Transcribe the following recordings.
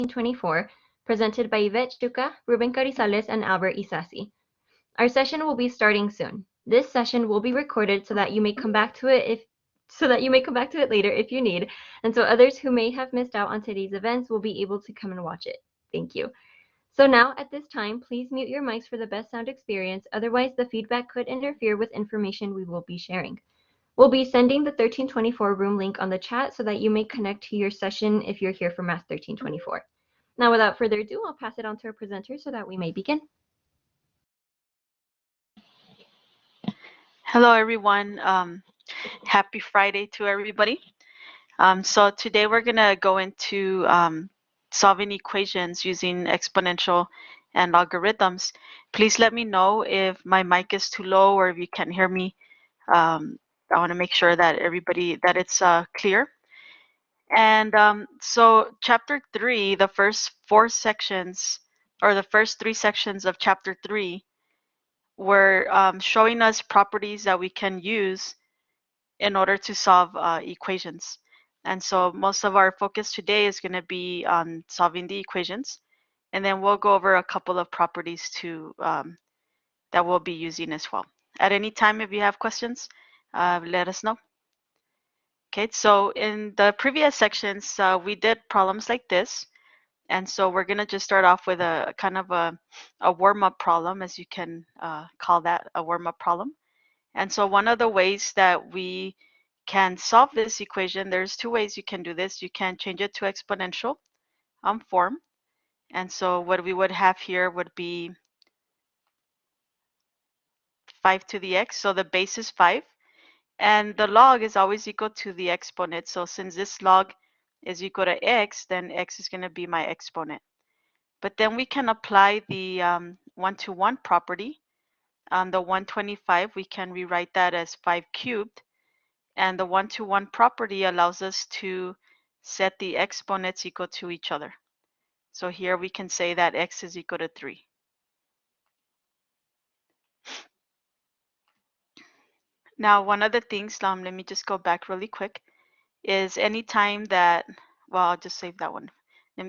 1324, presented by Yvette Chuca, Ruben Carizales, and Albert Isasi. Our session will be starting soon. This session will be recorded so that you may come back to it later if you need, and so others who may have missed out on today's events will be able to come and watch it. Thank you. So now, at this time, please mute your mics for the best sound experience, otherwise the feedback could interfere with information we will be sharing. We'll be sending the 1324 room link on the chat so that you may connect to your session if you're here for Math 1324. Now, without further ado, I'll pass it on to our presenter so that we may begin. Hello, everyone. Happy Friday to everybody. So today we're going to go into solving equations using exponential and logarithms. Please let me know if my mic is too low or if you can't hear me. I want to make sure that it's clear. And so chapter 3, the first 4 sections, or the first 3 sections of chapter 3 were showing us properties that we can use in order to solve equations. And so most of our focus today is going to be on solving the equations. And then we'll go over a couple of properties that we'll be using as well. At any time, if you have questions, let us know. Okay, so in the previous sections, we did problems like this. And so we're going to just start off with a kind of a warm-up problem, as you can call that, a warm-up problem. And so one of the ways that we can solve this equation, there's 2 ways you can do this. You can change it to exponential form. And so what we would have here would be 5 to the x. So the base is 5. And the log is always equal to the exponent. So since this log is equal to x, then x is going to be my exponent. But then we can apply the 1-to-1 property. The 125, we can rewrite that as 5 cubed. And the 1-to-1 property allows us to set the exponents equal to each other. So here we can say that x is equal to 3. Now, one of the things, let me just go back really quick, is anytime that, well, I'll just save that one.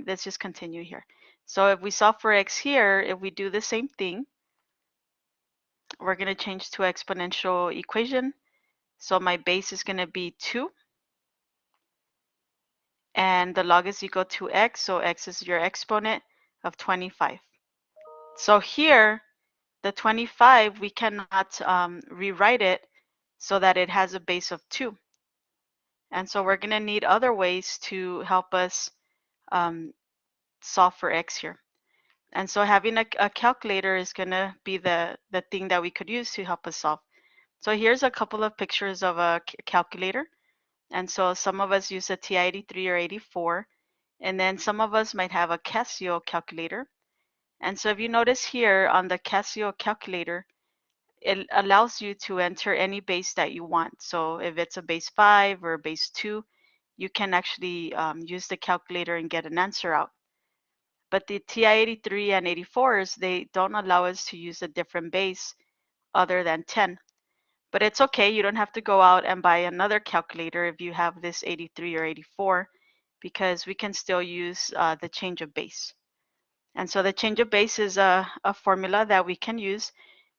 Let's just continue here. So if we solve for x here, if we do the same thing, we're going to change to exponential equation. So my base is going to be 2. And the log is equal to x, so x is your exponent of 25. So here, the 25, we cannot rewrite it so that it has a base of 2. And so we're going to need other ways to help us solve for x here. And so having a calculator is going to be the thing that we could use to help us solve. So here's a couple of pictures of a calculator. And so some of us use a TI-83 or 84. And then some of us might have a Casio calculator. And so if you notice here on the Casio calculator, it allows you to enter any base that you want. So if it's a base 5 or a base 2, you can actually use the calculator and get an answer out. But the TI-83 and 84s, they don't allow us to use a different base other than 10. But it's okay, you don't have to go out and buy another calculator if you have this 83 or 84, because we can still use the change of base. And so the change of base is a formula that we can use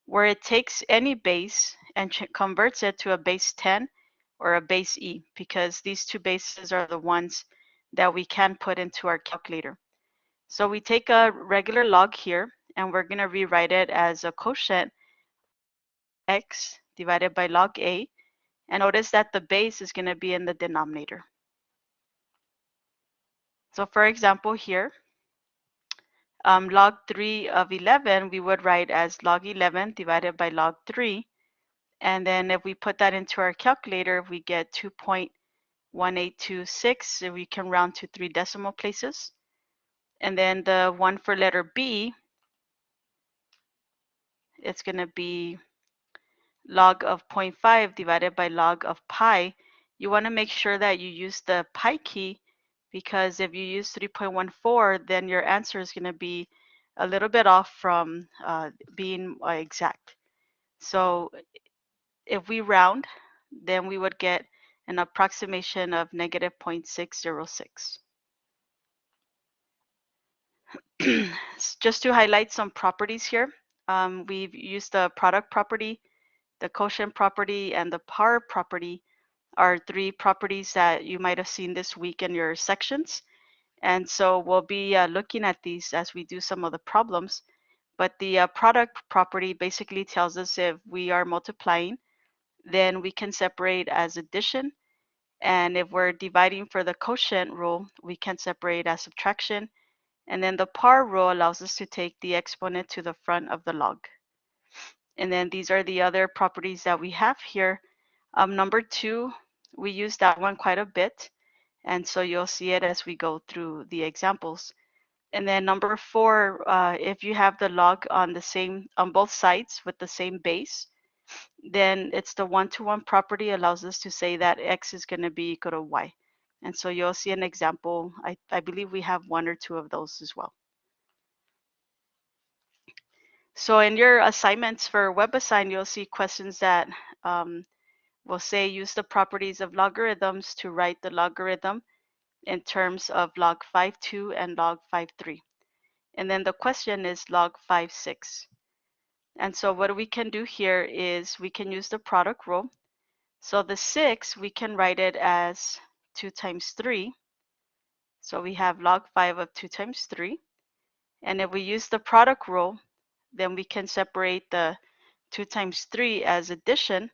where it takes any base and converts it to a base 10 or a base e, because these 2 bases are the ones that we can put into our calculator. So we take a regular log here, and we're going to rewrite it as a quotient x divided by log a. And notice that the base is going to be in the denominator. So for example here, log 3 of 11, we would write as log 11 divided by log 3. And then if we put that into our calculator, we get 2.1826. We can round to 3 decimal places. And then the one for letter B, it's going to be log of 0.5 divided by log of pi. You want to make sure that you use the pi key, because if you use 3.14, then your answer is going to be a little bit off from being exact. So if we round, then we would get an approximation of negative 0.606. just to highlight some properties here, we've used the product property, the quotient property, and the power property are three properties that you might have seen this week in your sections. And so we'll be looking at these as we do some of the problems. But the product property basically tells us if we are multiplying, then we can separate as addition. And if we're dividing for the quotient rule, we can separate as subtraction. And then the power rule allows us to take the exponent to the front of the log. And then these are the other properties that we have here. Number 2, we use that one quite a bit. And so you'll see it as we go through the examples. And then number 4, if you have the log on both sides with the same base, then it's the one-to-one property allows us to say that x is going to be equal to y. And so you'll see an example. I believe we have one or two of those as well. So in your assignments for WebAssign, you'll see questions that will say use the properties of logarithms to write the logarithm in terms of log 5(2) and log 5(3). And then the question is log 5(6). And so what we can do here is we can use the product rule. So the 6, we can write it as 2 times 3. So we have log 5 of 2 times 3. And if we use the product rule, then we can separate the 2 times 3 as addition.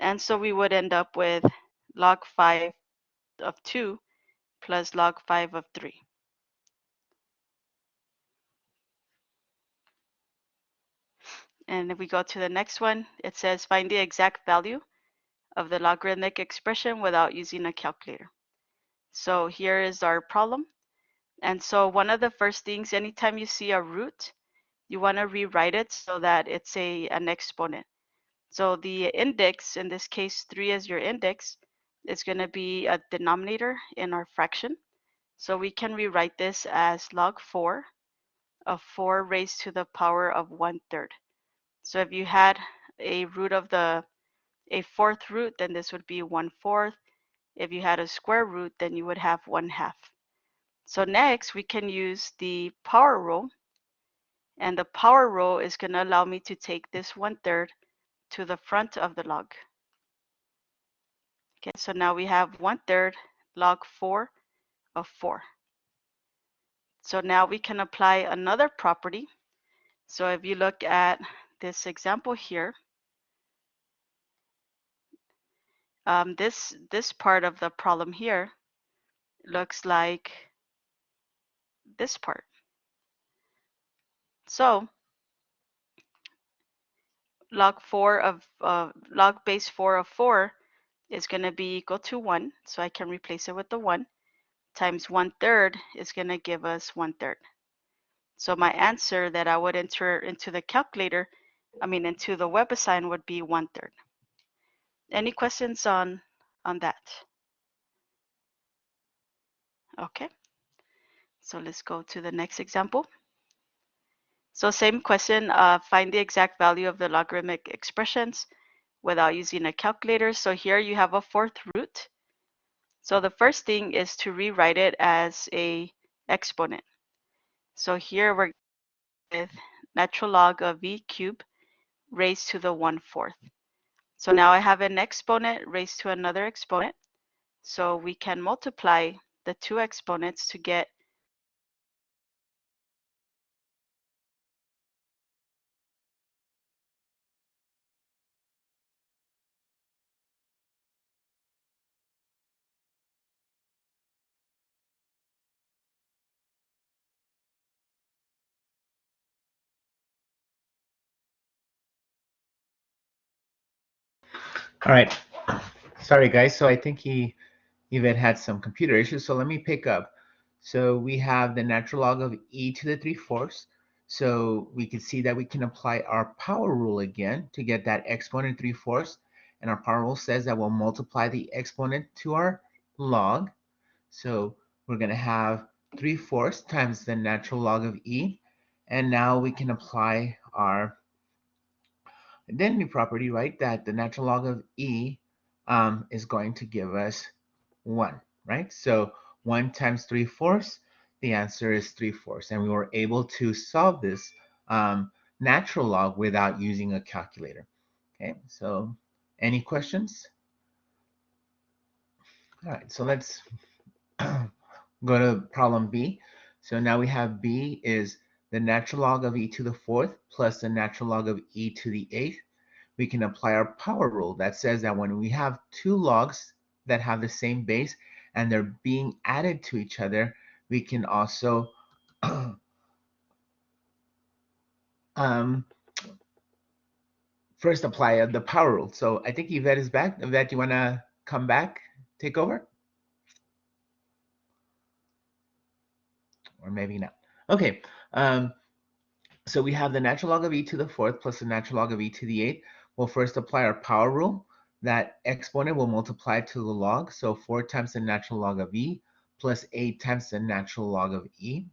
And so we would end up with log 5 of 2 plus log 5 of 3. And if we go to the next one, it says find the exact value of the logarithmic expression without using a calculator. So here is our problem. And so one of the first things, anytime you see a root, you want to rewrite it so that it's an exponent. So the index, in this case 3 is your index, is going to be a denominator in our fraction. So we can rewrite this as log 4 of 4 raised to the power of 1/3. So if you had a fourth root, then this would be 1/4. If you had a square root, then you would have 1/2. So next we can use the power rule, and the power rule is going to allow me to take this 1/3 to the front of the log. Okay, so now we have 1/3 log 4 of 4. So now we can apply another property. So if you look at this example here, this part of the problem here looks like this part. So log base 4 of 4 is going to be equal to 1. So I can replace it with the 1 times 1/3 is going to give us 1/3. So my answer that I would enter into the calculator, into the WebAssign would be 1/3. Any questions on that? Okay. So let's go to the next example. So same question, find the exact value of the logarithmic expressions without using a calculator. So here you have a fourth root. So the first thing is to rewrite it as a exponent. So here we're with natural log of v cubed raised to the 1/4. So now I have an exponent raised to another exponent. So we can multiply the two exponents to get All right. Sorry, guys. So I think Yvette had some computer issues. So let me pick up. So we have the natural log of e to the 3/4. So we can see that we can apply our power rule again to get that exponent 3/4. And our power rule says that we'll multiply the exponent to our log. So we're going to have 3/4 times the natural log of e. And now we can apply our identity property, right? That the natural log of e is going to give us 1, right? So 1 times 3/4 The answer is 3/4. And we were able to solve this natural log without using a calculator. Okay, so any questions? All right, so let's go to problem B. So now we have B is the natural log of e to the 4th plus the natural log of e to the 8th. We can apply our power rule that says that when we have two logs that have the same base and they're being added to each other, we can also first apply the power rule. So I think Yvette is back. Yvette, you want to come back, take over? Or maybe not. Okay. So we have the natural log of e to the 4th plus the natural log of e to the 8th. We'll first apply our power rule. That exponent will multiply to the log. So 4 times the natural log of e plus 8 times the natural log of e.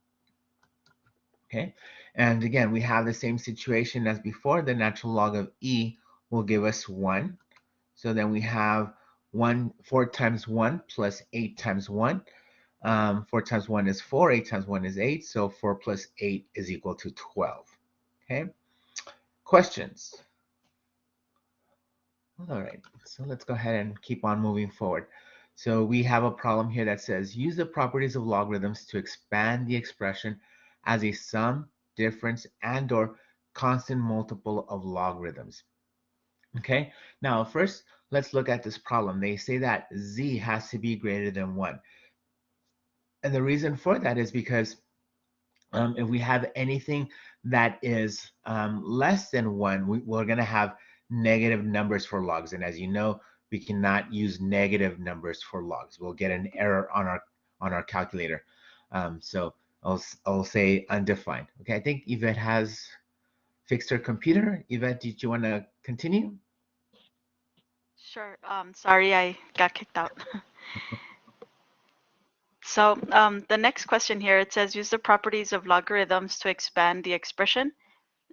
Okay. And again, we have the same situation as before. The natural log of e will give us 1. So then we have 4 times 1 plus 8 times 1. 4 times 1 is 4, 8 times 1 is 8, so 4 plus 8 is equal to 12. Okay, questions? All right, so let's go ahead and keep on moving forward. So we have a problem here that says, use the properties of logarithms to expand the expression as a sum, difference, and or constant multiple of logarithms. Okay, now first, let's look at this problem. They say that z has to be greater than 1. And the reason for that is because if we have anything that is less than 1, we're going to have negative numbers for logs. And as you know, we cannot use negative numbers for logs. We'll get an error on our calculator. So I'll say undefined. Okay, I think Yvette has fixed her computer. Yvette, did you want to continue? Sure. Sorry, I got kicked out. So the next question here, it says use the properties of logarithms to expand the expression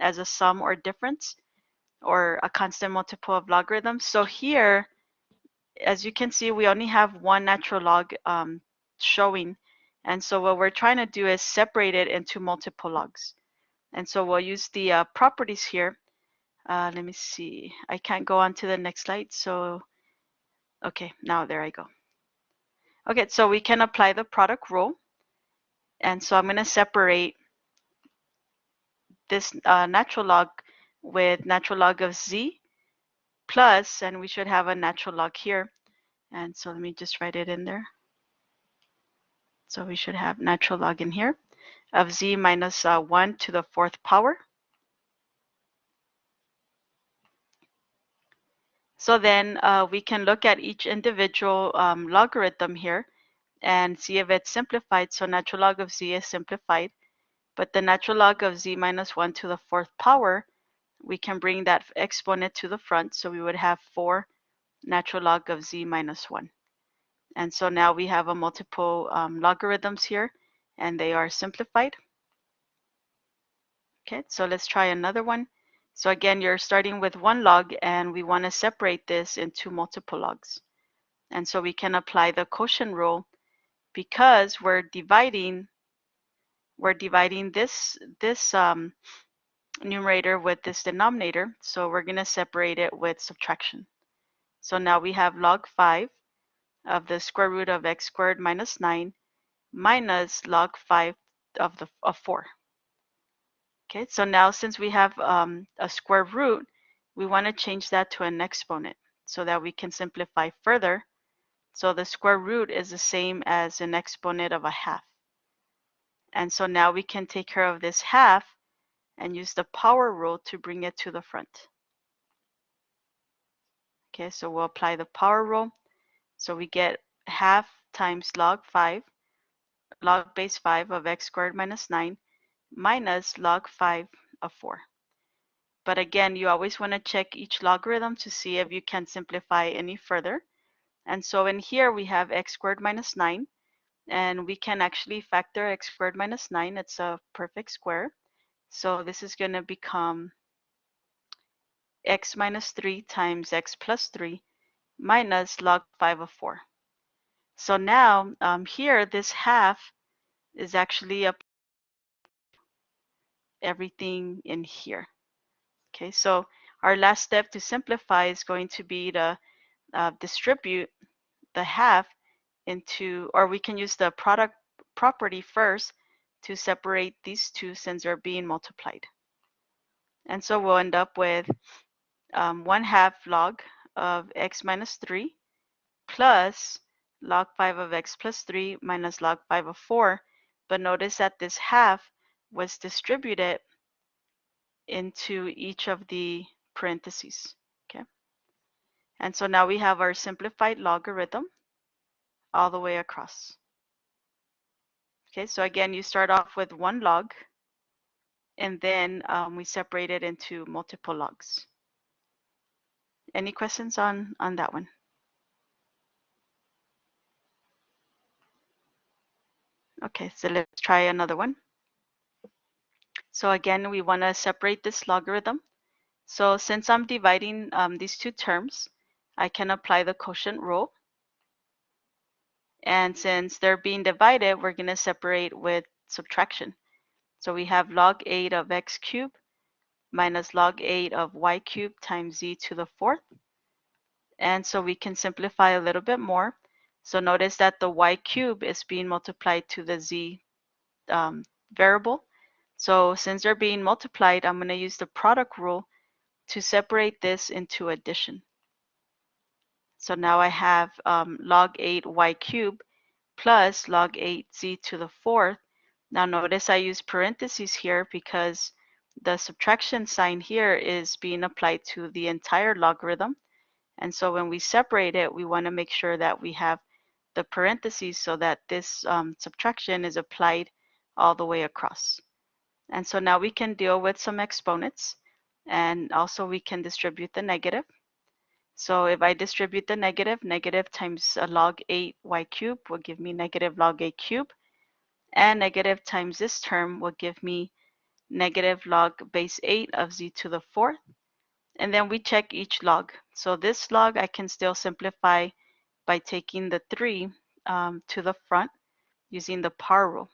as a sum or difference or a constant multiple of logarithms. So here, as you can see, we only have one natural log showing. And so what we're trying to do is separate it into multiple logs. And so we'll use the properties here. Let me see. I can't go on to the next slide. So, okay, now there I go. Okay, so we can apply the product rule. And so I'm going to separate this natural log with natural log of z plus, and we should have a natural log here. And so let me just write it in there. So we should have natural log in here of z minus 1 to the 4th power. So then we can look at each individual logarithm here and see if it's simplified. So natural log of z is simplified, but the natural log of z minus 1 to the 4th power, we can bring that exponent to the front. So we would have 4 natural log of z minus 1. And so now we have a multiple logarithms here, and they are simplified. Okay, so let's try another one. So again, you're starting with one log, and we want to separate this into multiple logs. And so we can apply the quotient rule because we're dividing this numerator with this denominator. So we're going to separate it with subtraction. So now we have log 5 of the square root of x squared minus 9 minus log 5 of 4. Okay, so now since we have a square root, we want to change that to an exponent so that we can simplify further. So the square root is the same as an exponent of a half. And so now we can take care of this half and use the power rule to bring it to the front. Okay, so we'll apply the power rule. So we get half times log base 5 of x squared minus 9 minus log 5 of 4. But again, you always want to check each logarithm to see if you can simplify any further. And so in here we have x squared minus 9, and we can actually factor x squared minus 9. It's a perfect square. So this is going to become x minus 3 times x plus 3 minus log 5 of 4. So now here this half is actually everything in here. Okay, so our last step to simplify is going to be to distribute the half into, or we can use the product property first to separate these two since they're being multiplied. And so we'll end up with 1/2 log of x minus 3 plus log 5 of x plus 3 minus log 5 of 4. But notice that this half was distributed into each of the parentheses. Okay. And so now we have our simplified logarithm all the way across. Okay, so again, you start off with 1 log, and then we separate it into multiple logs. Any questions on that one? Okay, so let's try another one. So again, we want to separate this logarithm. So since I'm dividing these two terms, I can apply the quotient rule. And since they're being divided, we're going to separate with subtraction. So we have log 8 of x cubed minus log 8 of y cubed times z to the 4th. And so we can simplify a little bit more. So notice that the y cube is being multiplied to the z variable. So since they're being multiplied, I'm going to use the product rule to separate this into addition. So now I have log 8 y cubed plus log 8 z to the 4th. Now notice I use parentheses here because the subtraction sign here is being applied to the entire logarithm. And so when we separate it, we want to make sure that we have the parentheses so that this subtraction is applied all the way across. And so now we can deal with some exponents, and also we can distribute the negative. So if I distribute the negative, negative times log 8 y cubed will give me negative log 8 cubed, and negative times this term will give me negative log base 8 of z to the 4th. And then we check each log. So this log I can still simplify by taking the 3 to the front using the power rule.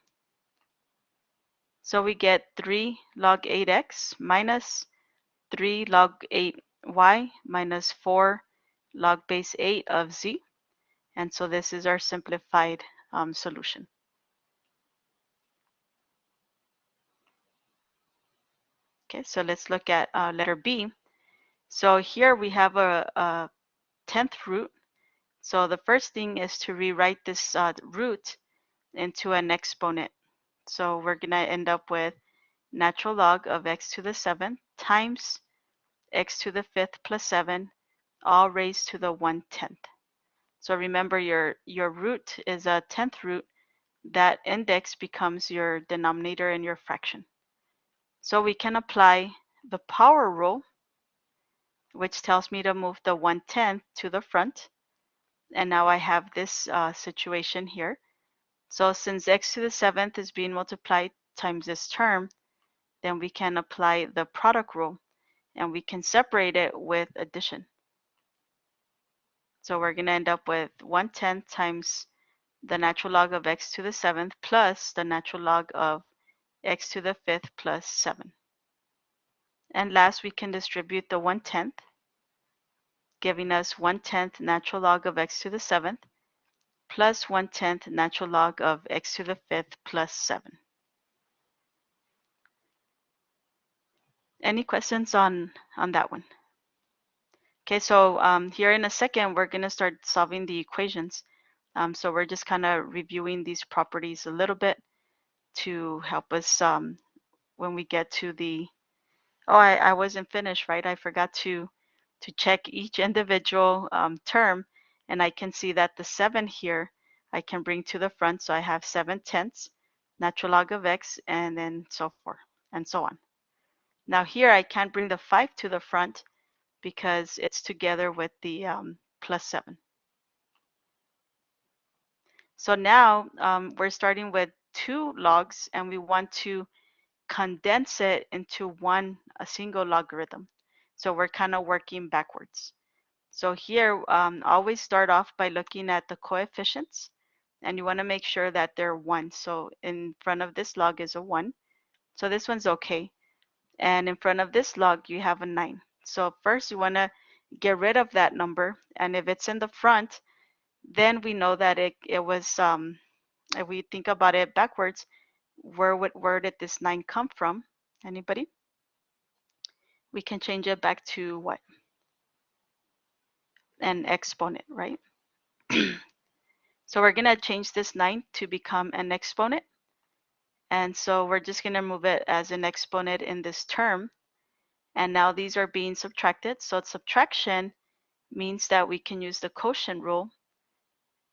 So we get 3 log 8x minus 3 log 8y minus 4 log base 8 of z. And so this is our simplified solution. Okay, so let's look at letter B. So here we have a 10th root. So the first thing is to rewrite this root into an exponent. So we're going to end up with natural log of x to the 7th times x to the 5th plus 7, all raised to the 1/10. So remember your root is a 10th root. That index becomes your denominator in your fraction. So we can apply the power rule, which tells me to move the 1/10 to the front. And now I have this situation here. So since x to the 7th is being multiplied times this term, then we can apply the product rule, and we can separate it with addition. So we're going to end up with 1/10 times the natural log of x to the 7th plus the natural log of x to the 5th plus 7. And last, we can distribute the 1/10, giving us 1/10 natural log of x to the 7th plus 1/10 natural log of x to the 5th plus 7. Any questions on that one? Okay, so here in a second, we're going to start solving the equations. So we're just kind of reviewing these properties a little bit to help us when we get to the, oh, I wasn't finished, right? I forgot to check each individual term, and I can see that the 7 here I can bring to the front. So I have 7/10 natural log of x, and then so forth and so on. Now here I can't bring the 5 to the front because it's together with the plus 7. So now we're starting with 2 logs, and we want to condense it into a single logarithm. So we're kind of working backwards. So here, always start off by looking at the coefficients. and you want to make sure that they're 1. So in front of this log is a 1. So this one's okay. And in front of this log, you have a 9. So first you want to get rid of that number. And if it's in the front, then we know that it was, if we think about it backwards, where did this 9 come from? Anybody? We can change it back to what? An exponent, right? So we're going to change this 9 to become an exponent. And so we're just going to move it as an exponent in this term. And now these are being subtracted. So subtraction means that we can use the quotient rule,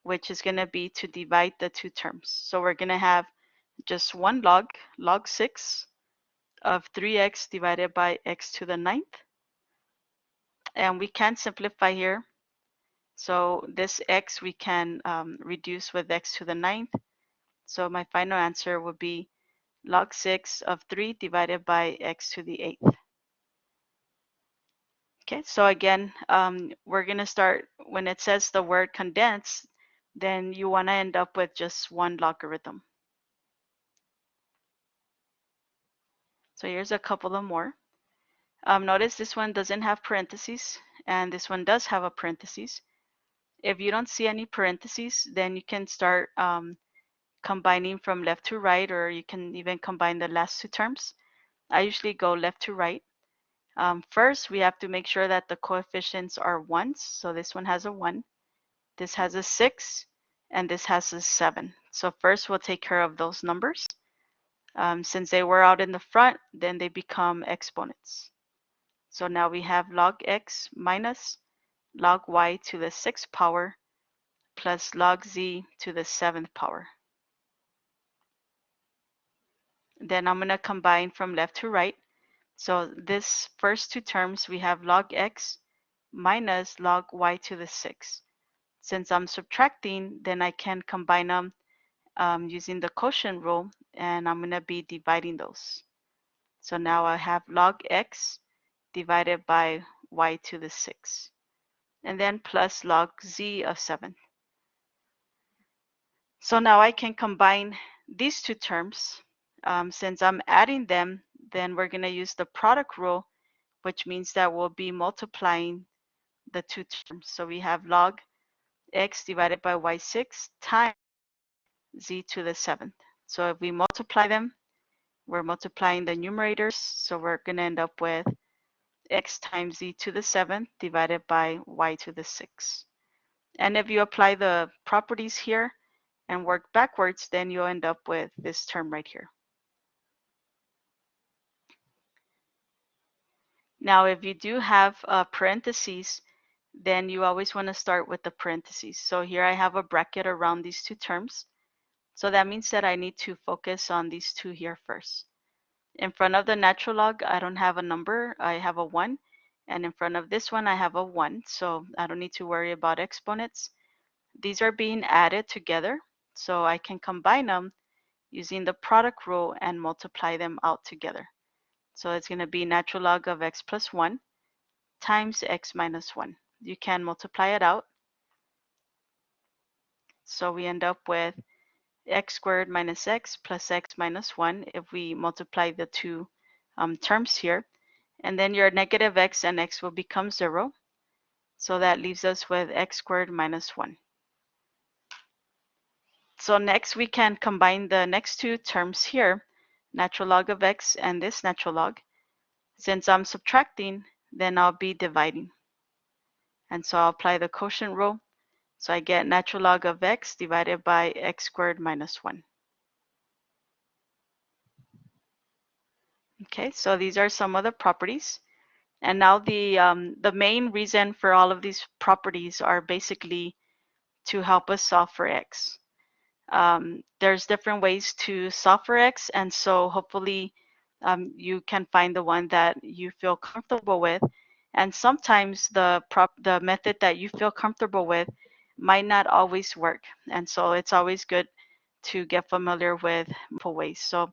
which is going to be to divide the two terms. So we're going to have just one log 6 of 3x divided by x to the 9th. And we can simplify here. So this x we can reduce with x to the 9th. So my final answer would be log 6 of 3 divided by x to the 8th. Okay, so again, we're going to start when it says the word condense, then you want to end up with just one logarithm. So here's a couple of more. Notice this one doesn't have parentheses, and this one does have a parentheses. If you don't see any parentheses, then you can start combining from left to right, or you can even combine the last two terms. I usually go left to right. First, we have to make sure that the coefficients are ones. So this one has a 1, this has a 6, and this has a 7. So first we'll take care of those numbers. Since they were out in the front, then they become exponents. So now we have log x minus log y to the 6th power plus log z to the 7th power. Then I'm going to combine from left to right. So this first two terms, we have log x minus log y to the 6th. Since I'm subtracting, then I can combine them using the quotient rule, and I'm going to be dividing those. So now I have log x divided by y to the 6th, and then plus log z of 7. So now I can combine these two terms. Since I'm adding them, then we're going to use the product rule, which means that we'll be multiplying the two terms. So we have log x divided by y6 times z to the 7th. So if we multiply them, we're multiplying the numerators. So we're going to end up with x times z to the 7th divided by y to the 6th. And if you apply the properties here and work backwards, then you'll end up with this term right here. Now, if you do have parentheses, then you always want to start with the parentheses. So here I have a bracket around these two terms. So that means that I need to focus on these two here first. In front of the natural log, I don't have a number, I have a 1. And in front of this one, I have a 1. So I don't need to worry about exponents. These are being added together, so I can combine them using the product rule and multiply them out together. So it's going to be natural log of x plus 1 times x minus 1. You can multiply it out. So we end up with x squared minus x plus x minus 1 if we multiply the two terms here. And then your negative x and x will become 0. So that leaves us with x squared minus 1. So next we can combine the next two terms here, natural log of x and this natural log. Since I'm subtracting, then I'll be dividing. And so I'll apply the quotient rule. So I get natural log of x divided by x squared minus 1. Okay, so these are some of the properties. And now the main reason for all of these properties are basically to help us solve for x. There's different ways to solve for x, and so hopefully you can find the one that you feel comfortable with. And sometimes the method that you feel comfortable with might not always work, and so it's always good to get familiar with multiple ways. So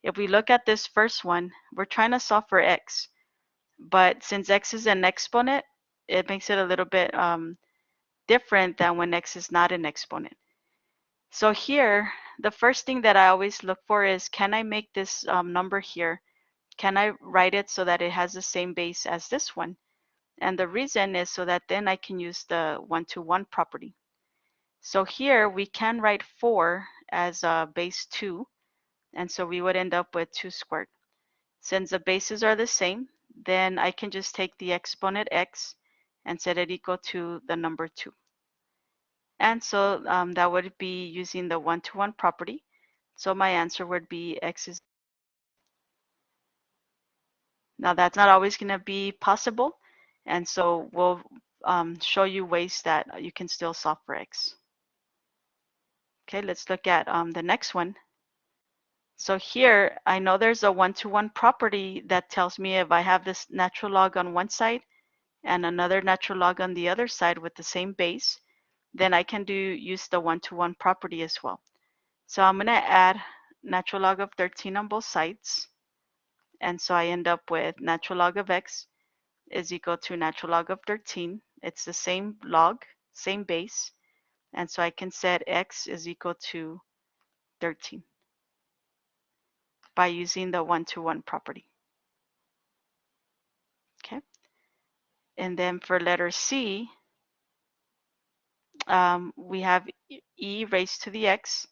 if we look at this first one, we're trying to solve for x, but since x is an exponent, it makes it a little bit different than when x is not an exponent. So here, the first thing that I always look for is, can I make this number here? Can I write it so that it has the same base as this one? And the reason is so that then I can use the one-to-one property. So here we can write 4 as base 2, and so we would end up with 2 squared. Since the bases are the same, then I can just take the exponent x and set it equal to the number 2. And so that would be using the one-to-one property. So my answer would be x is. Now that's not always going to be possible, and so we'll show you ways that you can still solve for x. Okay, let's look at the next one. So here, I know there's a one-to-one property that tells me if I have this natural log on one side and another natural log on the other side with the same base, then I can use the one-to-one property as well. So I'm going to add natural log of 13 on both sides. And so I end up with natural log of x is equal to natural log of 13. It's the same log, same base. And so I can set x is equal to 13 by using the one-to-one property. Okay. And then for letter C, we have e raised to the x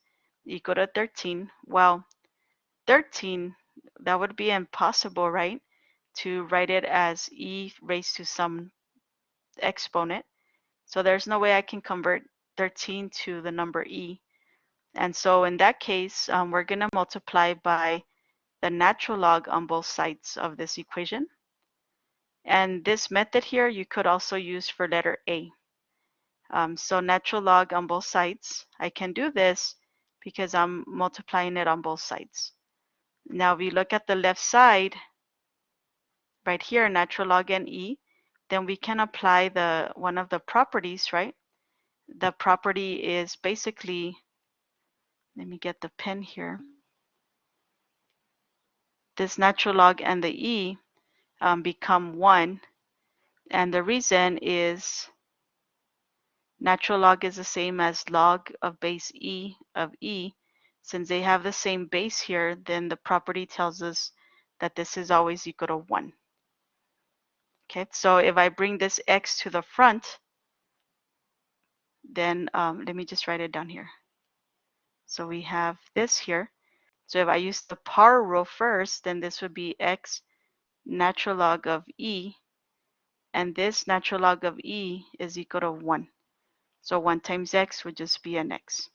equal to 13. Well, 13, that would be impossible, right? To write it as e raised to some exponent. So there's no way I can convert 13 to the number e. And so in that case, we're going to multiply by the natural log on both sides of this equation. And this method here, you could also use for letter A. So natural log on both sides. I can do this because I'm multiplying it on both sides. Now we look at the left side, right here, natural log n e, then we can apply one of the properties, right? The property is basically, let me get the pen here. This natural log and the e become 1. And the reason is natural log is the same as log of base e of e. Since they have the same base here, then the property tells us that this is always equal to 1. Okay, so if I bring this x to the front, then let me just write it down here. So we have this here. So if I use the power rule first, then this would be x natural log of e, and this natural log of e is equal to 1. So 1 times x would just be an x.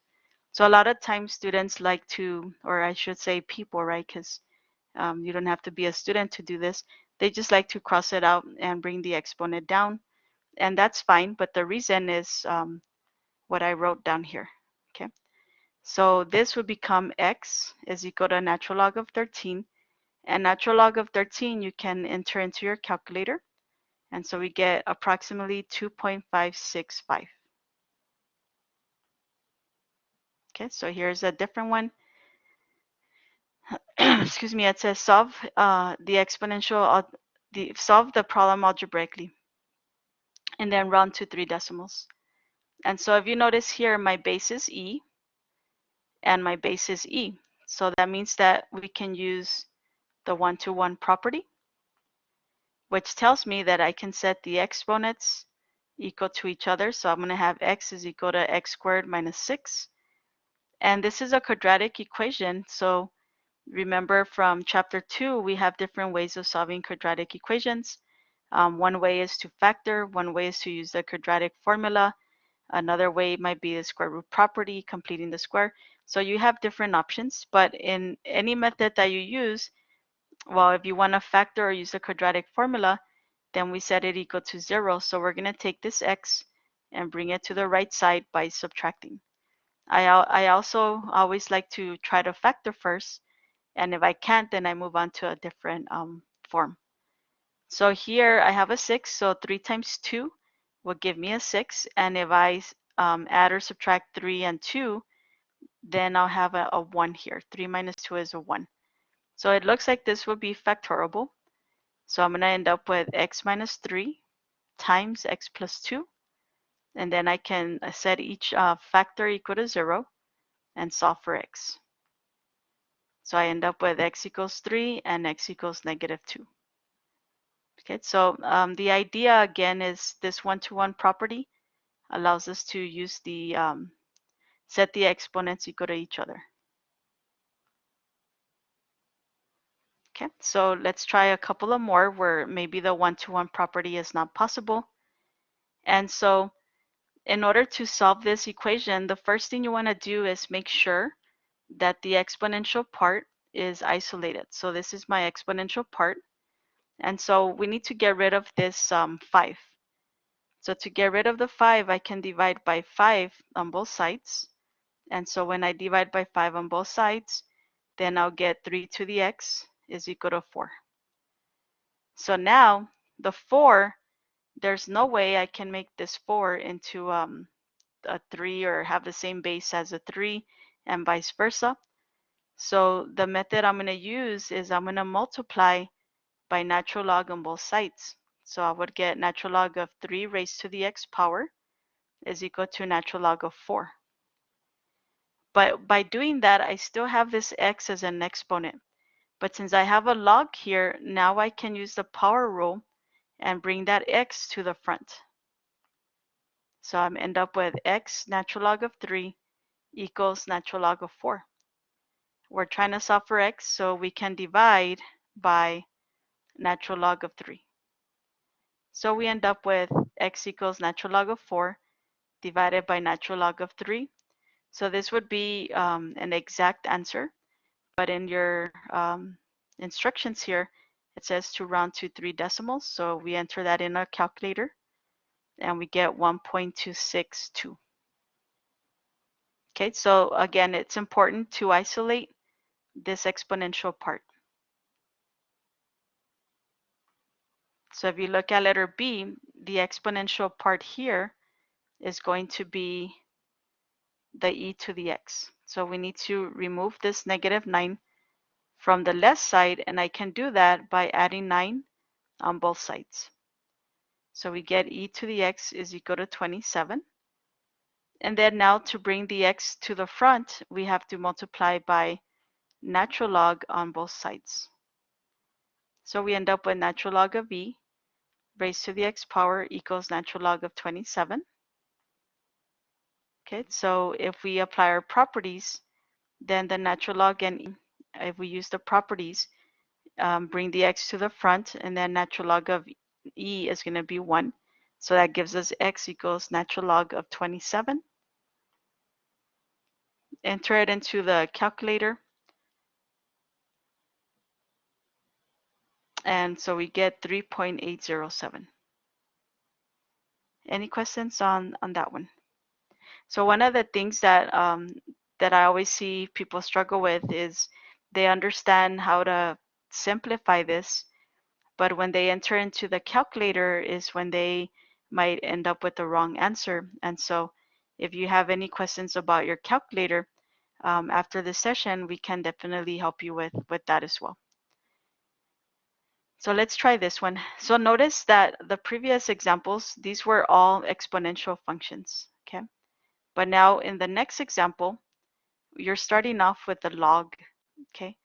So a lot of times students like to, or I should say people, right, because you don't have to be a student to do this. They just like to cross it out and bring the exponent down, and that's fine, but the reason is what I wrote down here. Okay, so this would become x is equal to natural log of 13, and natural log of 13 you can enter into your calculator, and so we get approximately 2.565. Okay, so here's a different one. Excuse me, it says solve the exponential, solve the problem algebraically, and then round to 3 decimals. And so if you notice here, my base is e, and my base is e. So that means that we can use the one-to-one property, which tells me that I can set the exponents equal to each other. So I'm going to have x is equal to x squared minus 6. And this is a quadratic equation. So remember from chapter 2, we have different ways of solving quadratic equations. One way is to factor. One way is to use the quadratic formula. Another way might be the square root property, completing the square. So you have different options, but in any method that you use, well, if you want to factor or use the quadratic formula, then we set it equal to 0. So we're going to take this x and bring it to the right side by subtracting. I also always like to try to factor first, and if I can't, then I move on to a different form. So here I have a 6, so 3 times 2 will give me a 6, and if I add or subtract 3 and 2, then I'll have a 1 here. 3 minus 2 is a 1. So it looks like this would be factorable. So I'm going to end up with x minus 3 times x plus 2. And then I can set each factor equal to 0. and solve for x. So I end up with x equals 3 and x equals -2. Okay, so the idea again is this one-to-one property allows us to use the set the exponents equal to each other. Okay, so let's try a couple of more where maybe the one-to-one property is not possible. And so in order to solve this equation, the first thing you want to do is make sure that the exponential part is isolated. So this is my exponential part. And so we need to get rid of this 5. So to get rid of the 5, I can divide by 5 on both sides. And so when I divide by 5 on both sides, then I'll get 3 to the x is equal to 4. So now the 4, there's no way I can make this 4 into a 3 or have the same base as a 3 and vice versa. So the method I'm going to use is I'm going to multiply by natural log on both sides. So I would get natural log of 3 raised to the x power is equal to natural log of 4. But by doing that, I still have this x as an exponent. But since I have a log here, now I can use the power rule and bring that x to the front. So I end up with x natural log of 3 equals natural log of 4. We're trying to solve for x, so we can divide by natural log of 3. So we end up with x equals natural log of 4 divided by natural log of 3. So this would be an exact answer, but in your instructions here, it says to round to 3 decimals. So we enter that in our calculator and we get 1.262. Okay, so again, it's important to isolate this exponential part. So if you look at letter B, the exponential part here is going to be the e to the x. So we need to remove this -9 from the left side, and I can do that by adding 9 on both sides. So we get e to the x is equal to 27. And then now to bring the x to the front, we have to multiply by natural log on both sides. So we end up with natural log of e raised to the x power equals natural log of 27. Okay, so if we apply our properties, then the natural log and e, if we use the properties, bring the x to the front, and then natural log of e is going to be 1. So that gives us x equals natural log of 27. Enter it into the calculator. And so we get 3.807. Any questions on that one? So one of the things that that I always see people struggle with is they understand how to simplify this, but when they enter into the calculator is when they might end up with the wrong answer. And so if you have any questions about your calculator after the session, we can definitely help you with that as well. So let's try this one. So notice that the previous examples, these were all exponential functions, okay? But now in the next example, you're starting off with the log, okay?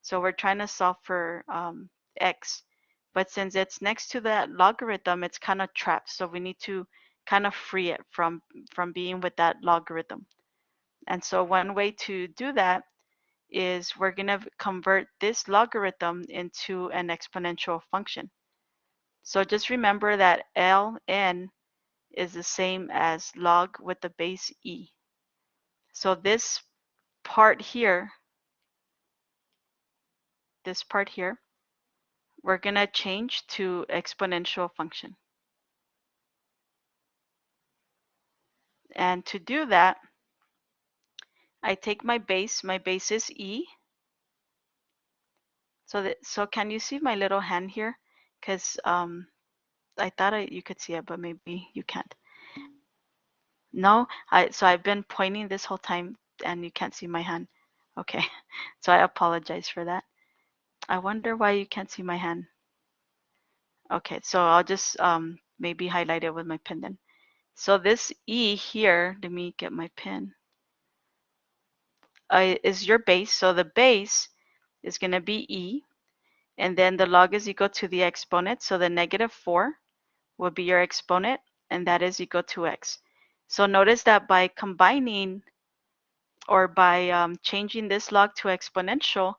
So we're trying to solve for x. But since it's next to that logarithm, it's kind of trapped. So we need to kind of free it from being with that logarithm. And so one way to do that is we're going to convert this logarithm into an exponential function. So just remember that ln is the same as log with the base e. So this part here, we're going to change to exponential function. And to do that, I take my base is e. So can you see my little hand here? Because I thought you could see it, but maybe you can't. No, so I've been pointing this whole time and you can't see my hand. Okay, so I apologize for that. I wonder why you can't see my hand. Okay, so I'll just maybe highlight it with my pen then. So this E here, let me get my pen. is your base. So the base is going to be e, and then the log is equal to the exponent. So the -4 will be your exponent, and that is equal to x. So notice that by combining or by changing this log to exponential,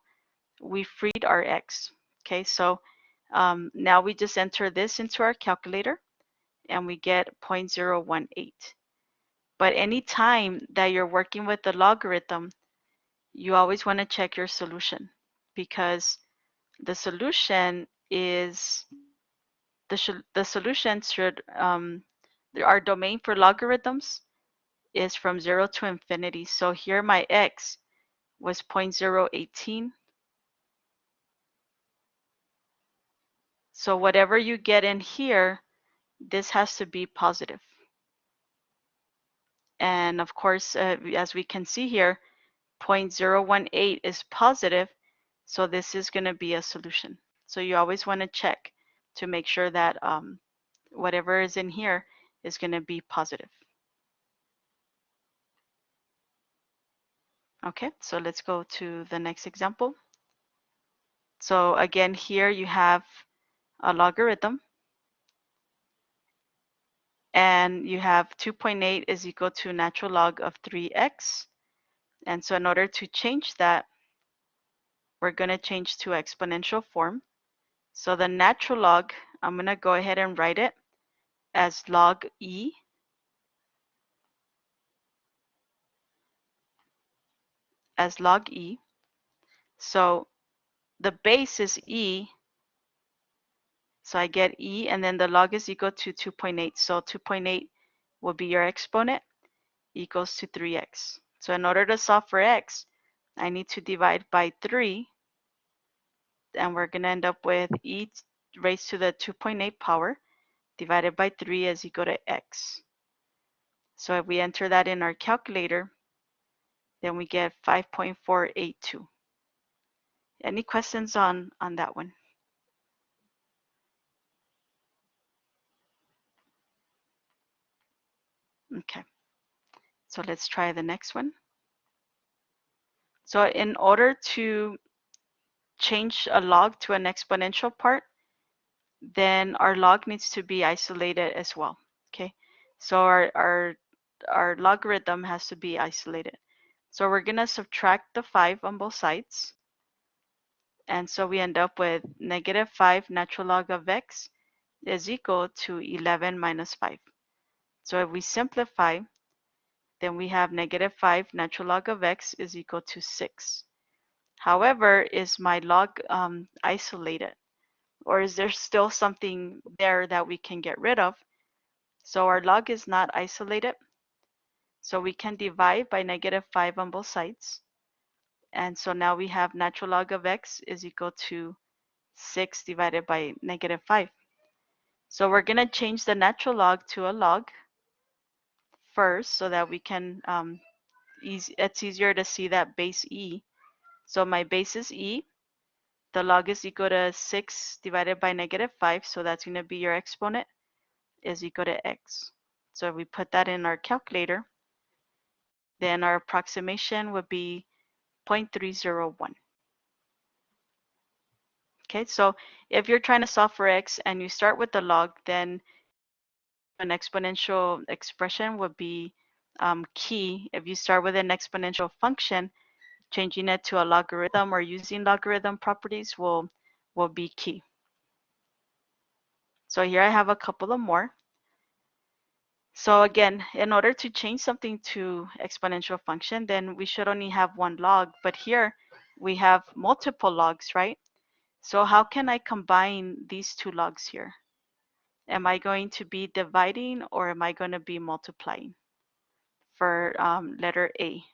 we freed our x. Okay, so now we just enter this into our calculator and we get 0.018. But anytime that you're working with the logarithm, you always want to check your solution, because the solution is the solution should our domain for logarithms is from 0 to infinity. So here my x was 0.018. So whatever you get in here, this has to be positive. And of course, as we can see here, 0.018 is positive, so this is going to be a solution. So you always want to check to make sure that whatever is in here is going to be positive. Okay, so let's go to the next example. So again, here you have a logarithm, and you have 2.8 is equal to natural log of 3x. And so in order to change that, we're going to change to exponential form. So the natural log, I'm going to go ahead and write it as log e, as log e. So the base is e, so I get e, and then the log is equal to 2.8. So 2.8 will be your exponent, equals to 3x. So in order to solve for x, I need to divide by 3, and we're going to end up with e raised to the 2.8 power divided by 3 is equal to x. So if we enter that in our calculator, then we get 5.482. Any questions on that one? Okay, so let's try the next one. So in order to change a log to an exponential part, then our log needs to be isolated as well. Okay, so our logarithm has to be isolated. So we're gonna subtract the 5 on both sides, and so we end up with -5 natural log of x is equal to 11 minus 5. So if we simplify, then we have -5 natural log of x is equal to 6. However, is my log isolated, or is there still something there that we can get rid of? So our log is not isolated, so we can divide by -5 on both sides. And so now we have natural log of x is equal to 6 divided by -5. So we're going to change the natural log to a log first, so that we can, it's easier to see that base e. So my base is e. The log is equal to 6 divided by -5, so that's going to be your exponent, is equal to x. So if we put that in our calculator, then our approximation would be 0.301. Okay, so if you're trying to solve for x and you start with the log, then an exponential expression would be key. If you start with an exponential function, changing it to a logarithm or using logarithm properties will be key. So here I have a couple of more. So again, in order to change something to exponential function, then we should only have one log, but here we have multiple logs, right? So how can I combine these two logs here? Am I going to be dividing, or am I going to be multiplying for letter A?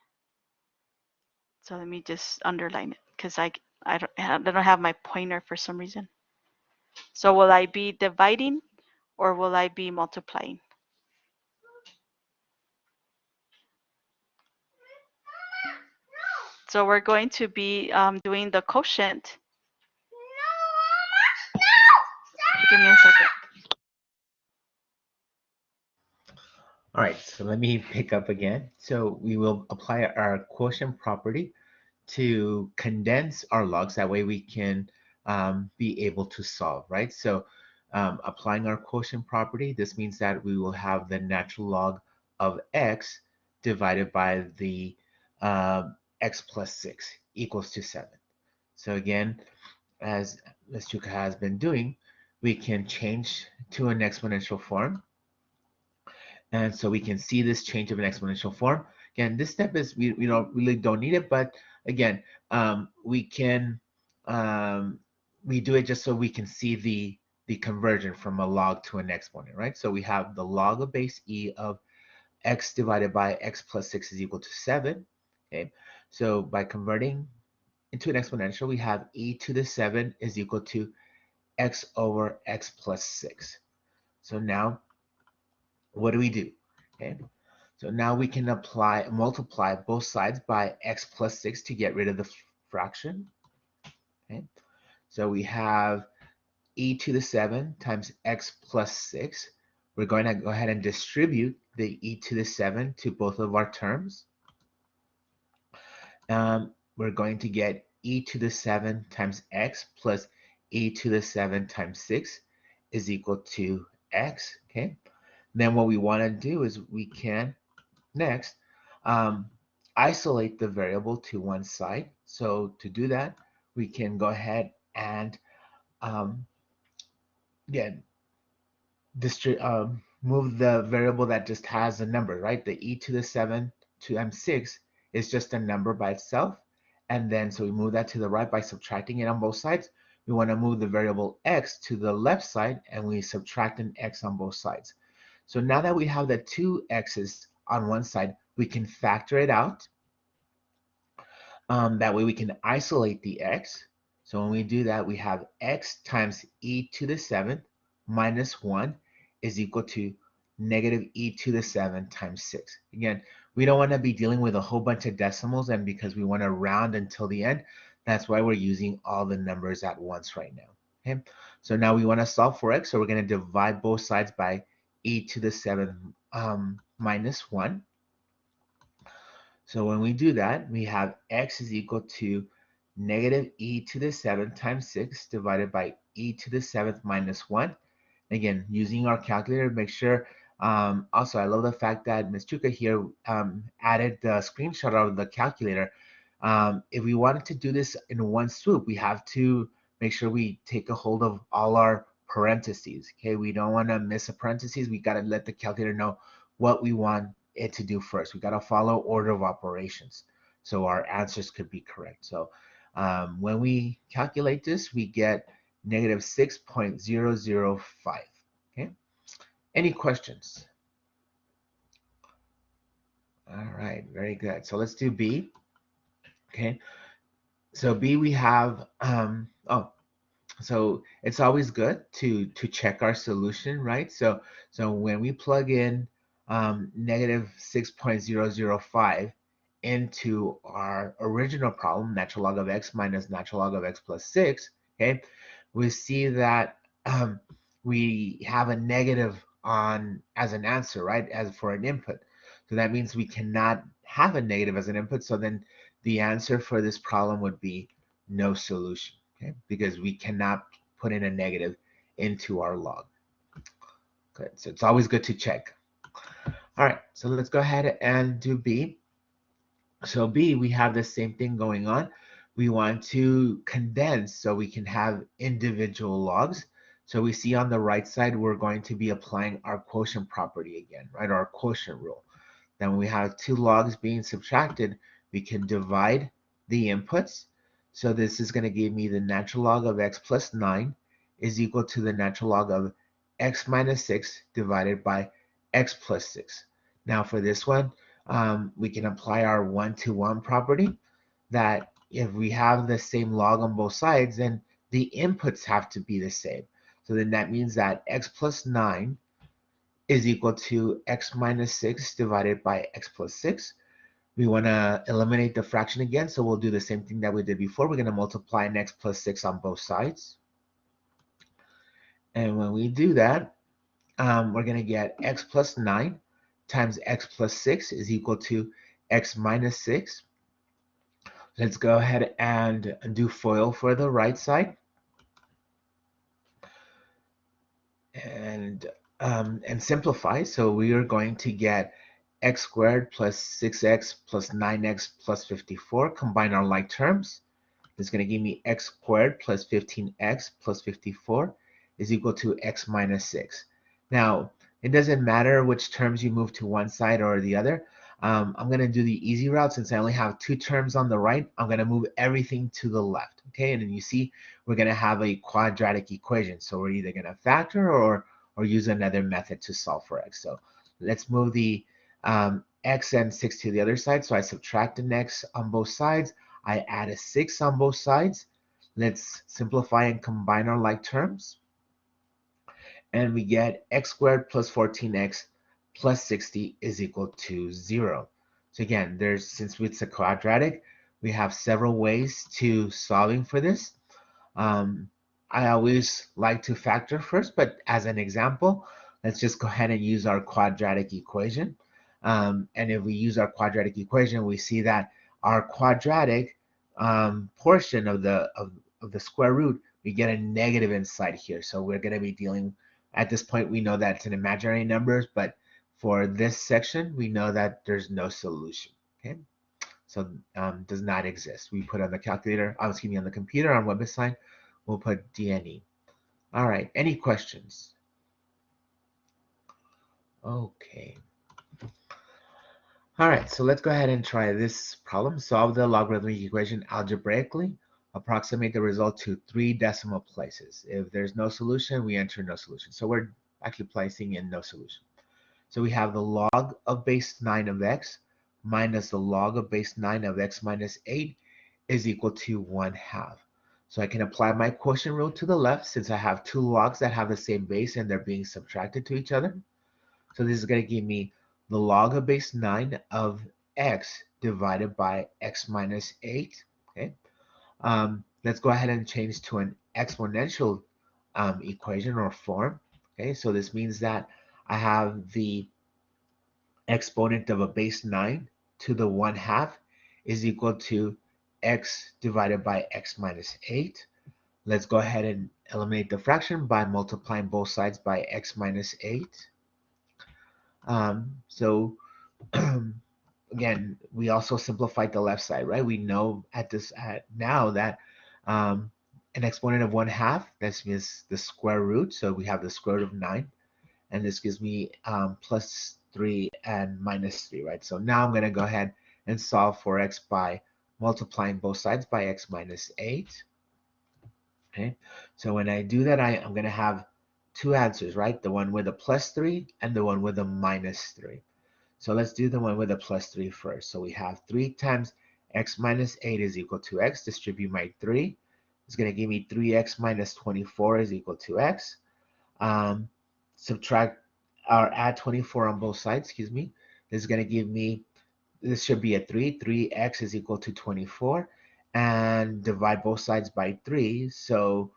So let me just underline it, because I don't have my pointer for some reason. So will I be dividing, or will I be multiplying? So we're going to be doing the quotient. Give me a second. All right, so let me pick up again. So we will apply our quotient property to condense our logs. That way we can be able to solve, right? So applying our quotient property, this means that we will have the natural log of x divided by the x plus 6 equals to 7. So again, as Ms. Chuka has been doing, we can change to an exponential form. And so we can see this change of an exponential form. Again, this step is, we don't really don't need it, but again, we can, we do it just so we can see the conversion from a log to an exponent, right? So we have the log of base e of x divided by x plus 6 is equal to 7, okay? So by converting into an exponential, we have e to the 7 is equal to x over x plus 6. So now, what do we do? Okay, so now we can multiply both sides by x plus 6 to get rid of the fraction. Okay, so we have e to the 7 times x plus 6. We're going to go ahead and distribute the e to the 7 to both of our terms. We're going to get e to the 7 times x plus e to the 7 times 6 is equal to x. Okay, then what we want to do is we can next isolate the variable to one side. So to do that, we can go ahead and yeah, move the variable that just has a number, right? The e to the 7 to m6 is just a number by itself. And then so we move that to the right by subtracting it on both sides. We want to move the variable x to the left side, and we subtract an x on both sides. So now that we have the two x's on one side, we can factor it out. That way we can isolate the x. So when we do that, we have x times e to the 7th minus 1 is equal to negative e to the 7 times 6. Again, we don't want to be dealing with a whole bunch of decimals, and because we want to round until the end, that's why we're using all the numbers at once right now. Okay, so now we want to solve for x, so we're going to divide both sides by e to the 7th minus 1. So when we do that, we have x is equal to negative e to the 7th times 6 divided by e to the 7th minus 1. Again, using our calculator, make sure, also I love the fact that Ms. Chuka here added the screenshot of the calculator. If we wanted to do this in one swoop, we have to make sure we take a hold of all our parentheses. Okay, we don't want to miss a parentheses. We got to let the calculator know what we want it to do first. We got to follow order of operations so our answers could be correct. So when we calculate this, we get negative 6.005. Okay, any questions? All right, very good. So let's do B. Okay, so B we have so it's always good to check our solution, right? So when we plug in negative 6.005 into our original problem, natural log of x minus natural log of x plus 6, okay, we see that we have a negative on as an answer, right, as for an input. So that means we cannot have a negative as an input. So then the answer for this problem would be no solution, okay, because we cannot put in a negative into our log. Good, so it's always good to check. All right, so let's go ahead and do B. So B, we have the same thing going on. We want to condense so we can have individual logs. So we see on the right side, we're going to be applying our quotient property again, right, our quotient rule. Then when we have two logs being subtracted, we can divide the inputs. So this is going to give me the natural log of x plus 9 is equal to the natural log of x minus 6 divided by x plus 6. Now for this one, we can apply our one-to-one property that if we have the same log on both sides, then the inputs have to be the same. So then that means that x plus 9 is equal to x minus 6 divided by x plus 6. We want to eliminate the fraction again, so we'll do the same thing that we did before. We're going to multiply an x plus 6 on both sides. And when we do that, we're going to get x plus 9 times x plus 6 is equal to x minus 6. Let's go ahead and do FOIL for the right side. And simplify. So we are going to get x squared plus 6x plus 9x plus 54. Combine our like terms. It's going to give me x squared plus 15x plus 54 is equal to x minus 6. Now, it doesn't matter which terms you move to one side or the other. I'm going to do the easy route. Since I only have two terms on the right, I'm going to move everything to the left. Okay, and then you see we're going to have a quadratic equation. So we're either going to factor or use another method to solve for x. So let's move the x and 6 to the other side. So I subtract an x on both sides. I add a 6 on both sides. Let's simplify and combine our like terms. And we get x squared plus 14x plus 60 is equal to 0. So again, since it's a quadratic, we have several ways to solving for this. I always like to factor first, but as an example, let's just go ahead and use our quadratic equation. And if we use our quadratic equation, we see that our quadratic portion of the square root, we get a negative inside here. So we're going to be dealing, at this point, we know that it's an imaginary numbers, but for this section, we know that there's no solution. Okay, so does not exist. We put on the calculator, excuse me, on the computer on WebAssign, we'll put DNE. All right, any questions? Okay. All right, so let's go ahead and try this problem. Solve the logarithmic equation algebraically. Approximate the result to 3 decimal places. If there's no solution, we enter no solution. So we're actually placing in no solution. So we have the log of base 9 of x minus the log of base 9 of x minus 8 is equal to 1/2. So I can apply my quotient rule to the left since I have two logs that have the same base and they're being subtracted to each other. So this is going to give me the log of base 9 of x divided by x minus 8. Okay. Let's go ahead and change to an exponential equation or form. Okay, so this means that I have the exponent of a base 9 to the 1/2 is equal to x divided by x minus 8. Let's go ahead and eliminate the fraction by multiplying both sides by x minus 8. So again, we also simplified the left side, right? We know now that an exponent of 1/2, that means the square root. So we have the square root of 9, and this gives me plus 3 and minus 3, right? So now I'm going to go ahead and solve for x by multiplying both sides by x minus 8. Okay, so when I do that, I'm going to have two answers, right? The one with a plus 3 and the one with a minus 3. So let's do the one with a plus 3 first. So we have 3 times x minus 8 is equal to x. Distribute my 3. It's going to give me 3x minus 24 is equal to x. Subtract or add 24 on both sides, excuse me. This is going to give me, this should be a 3. 3x is equal to 24. And divide both sides by 3. So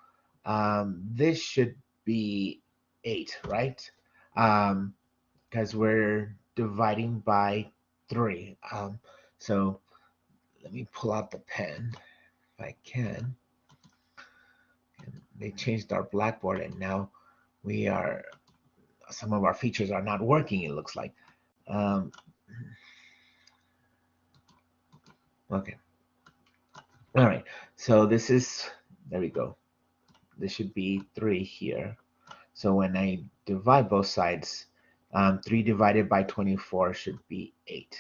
this should be 8, right? Because we're dividing by 3. So let me pull out the pen if I can. And they changed our Blackboard and now some of our features are not working, it looks like. Okay. All right, so this is, there we go. This should be 3 here. So when I divide both sides, 3 divided by 24 should be 8.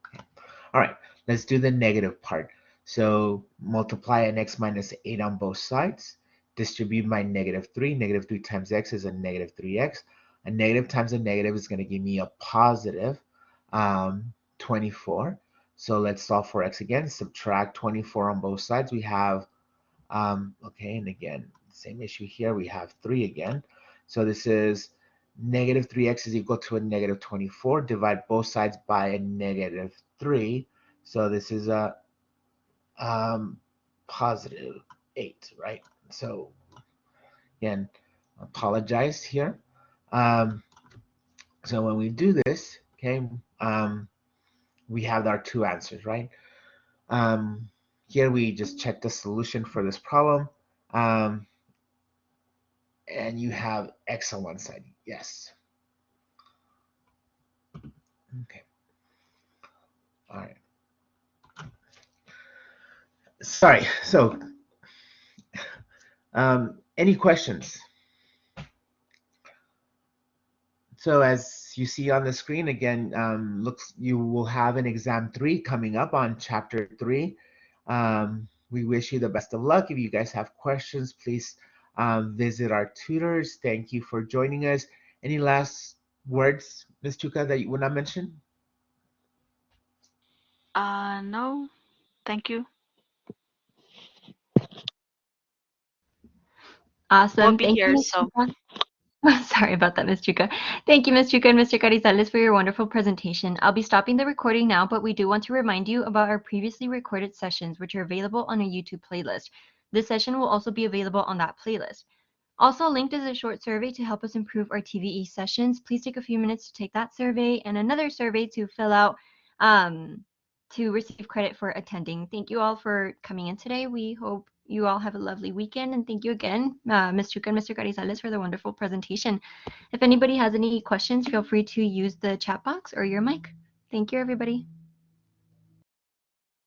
Okay. All right, let's do the negative part. So multiply an x minus 8 on both sides. Distribute my negative 3. Negative 3 times x is a negative 3x. A negative times a negative is going to give me a positive 24. So let's solve for x again. Subtract 24 on both sides. We have, okay, and again, same issue here. We have 3 again. So this is negative 3x is equal to a negative 24. Divide both sides by a negative 3. So this is a positive 8, right? So again, apologize here. So when we do this, okay, we have our two answers, right? Here we just check the solution for this problem. And you have x on one side. Yes. Okay. All right. Sorry. So, any questions? So as you see on the screen again, looks you will have an exam 3 coming up on chapter 3. We wish you the best of luck. If you guys have questions, please visit our tutors. Thank you for joining us. Any last words, Ms. Chuka, that you would not mention? No, thank you. Awesome. We'll be Thank you, here, Ms. so Chuka. Sorry about that, Ms. Chuka. Thank you, Ms. Chuka and Mr. Carizales, for your wonderful presentation. I'll be stopping the recording now, but we do want to remind you about our previously recorded sessions, which are available on a YouTube playlist. This session will also be available on that playlist. Also linked is a short survey to help us improve our TVE sessions. Please take a few minutes to take that survey and another survey to fill out to receive credit for attending. Thank you all for coming in today. We hope you all have a lovely weekend, and thank you again, Ms. Chuka and Mr. Carizales, for the wonderful presentation. If anybody has any questions, feel free to use the chat box or your mic. Thank you, everybody.